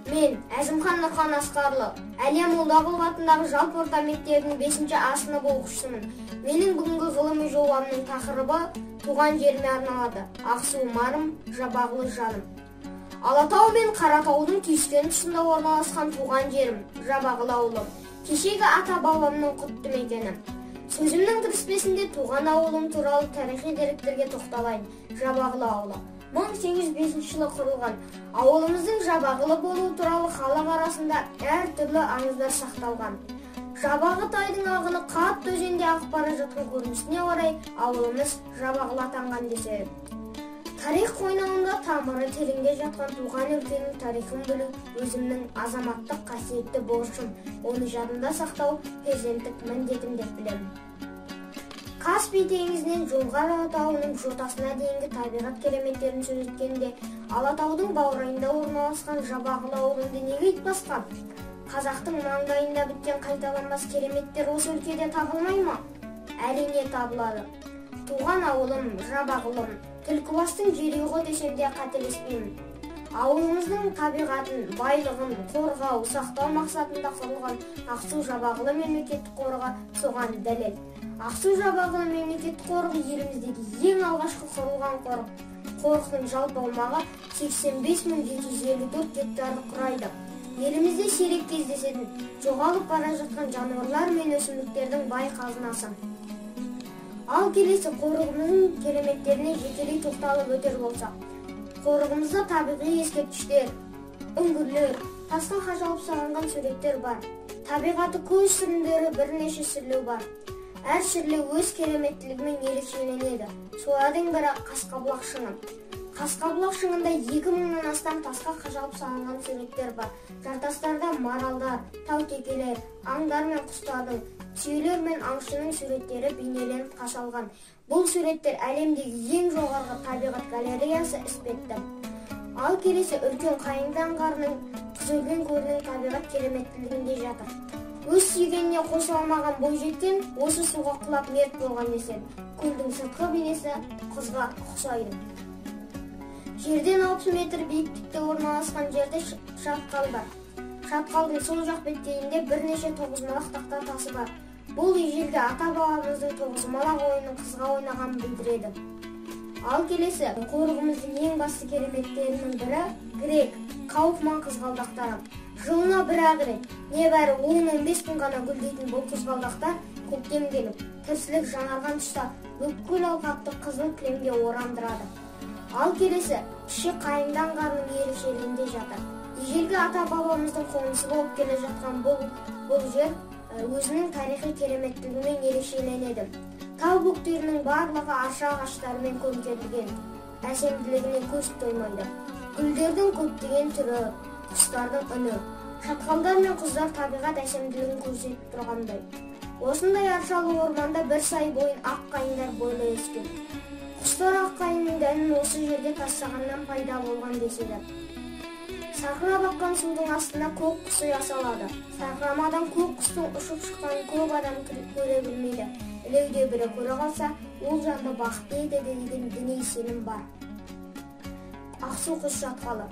Мен Әзімхан Нұрхан Асқарлы, Әлия Молдағұлов атындағы жалпы орта мектебінің 5-ші А сынып оқушысымын. Менің бүгінгі ғылыми жобамның тақырыбы туған жеріме арналады. Ақсу-Марым, Жабағылы жаным. Алатау мен Қаратаудың түйіскен тұсында орналасқан туған жерім, Жабағылы ауылым. Кешегі ата-бабамның құтты мекені. Сөзімнің кіріспесінде туған ауылым туралы тарихи деректерге тоқталайын. Жабағылы ауылы 1805 жылы құрылған. Ауылымыздың Жабағылы болуы туралы халық арасында әр түрлі аңыздар сақталған. Жабағы тайдың ағыны қатты өзенде ағып бара жатқан көрінісіне орай ауылымыз Жабағылы атанған деседі. Тарих қойнауында тамыры тереңде жатқан туған өлкенің тарихын білу өзімнің азаматтық қасиетті борышым. Оны жадымда сақтау перзенттік міндетім деп білемін. Каспий теңізінен Жоңғар Алатауының жотасына дейінгі табиғат кереметтерін сөз еткенде, Алатаудың баурайында орналасқан Жабағылы ауылында неге айтпасқа? Қазақтың маңдайында біткен қайталанбас кереметтер осы өлкеде табылмай ма? Әрине табылады. Туған ауылым, Жабағылым, Түлкібастың жерұйығы десем де қателеспеймін. Ауылымыздың табиғатын, байлығын қорғау, сақтау мақсатында құрылған Ақсу-Жабағылы мемлекеттік қорығы соған дәлел. Ақсу-Жабағылы мемлекеттік қорығы еліміздегі ең алғашқы құрылған қорық. Қорықтың жалпы аумағы 85.754 гектарды құрайды. Елімізде сирек кездесетін, жоғалып бара жатқан жануарлар мен өсімдіктердің бай қазынасы. Ал келесі қорығымыздың кереметтеріне жекелей тоқталып өтер болсақ, қорығымызда табиғи ескерткіштер, үңгірлер, тасқа қашалып салынған суреттер бар. Табиғаты көз сүріндері бірнеше сүрлеу бар. Әр сүрлеу өз кереметтілігімен ерекшеленеді. Солардың бірі Қасқабұлақ шыңы. Қасқабұлақ шыңында 2000-нан астам тасқа қашалып салынған суреттер бар. Жартастарда маралдар, таутекелер, аңдар мен құстардың, түйелер мен аңшының суреттері бейнеленіп қашалған. Бұл суреттер әлемдегі ең жоғарғы табиғат галереясы іспетті. Ал келесі үлкен Қайыңды аңғарының Қызөлген көлінің табиғат кереметтілігінде жатыр. Өз сүйгеніне қосылмаған бойжеткен осы суға құлап мерт болған деседі. Көлдің сыртқы бейнесі қызға ұқсайды. Жерден 60 метр биіктікте орналасқан жерде шатқал бар. Шатқалдың сол жақ беткейінде бірнеше тоғызмалақ тақта тасы бар. Бұл ежелгі ата-бабамыздың тоғызмалақ ойынын қызға ойнағанын білдіреді. Ал келесі қорығымыздың ең басты кереметтерінің бірі грек Кауфман қызғалдақтары. Жылына бір-ақ рет, небәрі 10-15 күн ғана гүлдейтін бұл қызғалдақтар көктем келіп, тіршілік жаңарған тұста бүкіл алқапты қызыл кілемге орандырады. Ал келесі кіші Қайыңды аңғарының ерекшелігінде жатыр. Ежелгі ата-бабамыздың қонысы болып келе жатқан бұл жер өзінің тарихи кереметтілігімен ерекшеленеді. Тау бөктерінің барлығы арша ағаштарымен көмкерілген, әсемділігіне көз тоймайды. Гүлдердің көптеген түрі, құстардың үні, шатқалдар мен құздар табиғат әсемділігін көрсетіп тұрғандай. Осындай аршалы орманда бір сай бойын ақ қайыңдар бойлай өскен. Құстар ақ қайыңның дәнін осы жерде тастағаннан пайда болған деседі. Сарқырап аққан судың астында көк құс ұя салады. Сарқырамадан көк құстың ұшып шыққанын көп адам көре білмейді. Ілеуде бірі көре қалса, ол жанды бақытты етеді деген діни сенім бар. Ақсу құс шатқалы.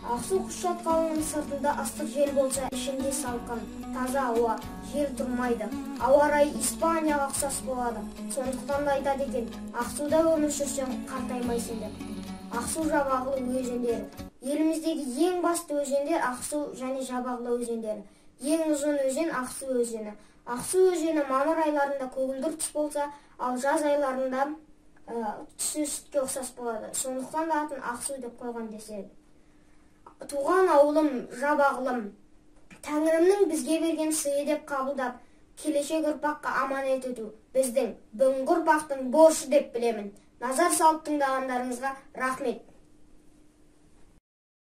Ақсу құс шатқалының сыртында ыстық жел болса, ішінде салқын, таза ауа, жел тұрмайды. Ауа райы Испанияға ұқсас болады. Сондықтан да айтады екен, Ақсуда өмір сүрсең қартаймайсың деп. Ақсу-Жабағылы өзендері. Еліміздегі ең басты өзендер Ақсу және Жабағылы өзендері. Ең ұзын өзен Ақсу өзені. Ақсу өзені мамыр айларында көгілдір түс болса, ал жаз айларында түсі сүтке ұқсас болады. Сондықтан да атын Ақсу деп қойған деседі. Туған ауылым, Жабағылым, Тәңірімнің бізге берген сыйы деп қабылдап, келешек ұрпаққа аманат ету біздің бүгінгі ұрпақтың борышы деп білемін. Назар салып тыңдағандарыңызға рахмет.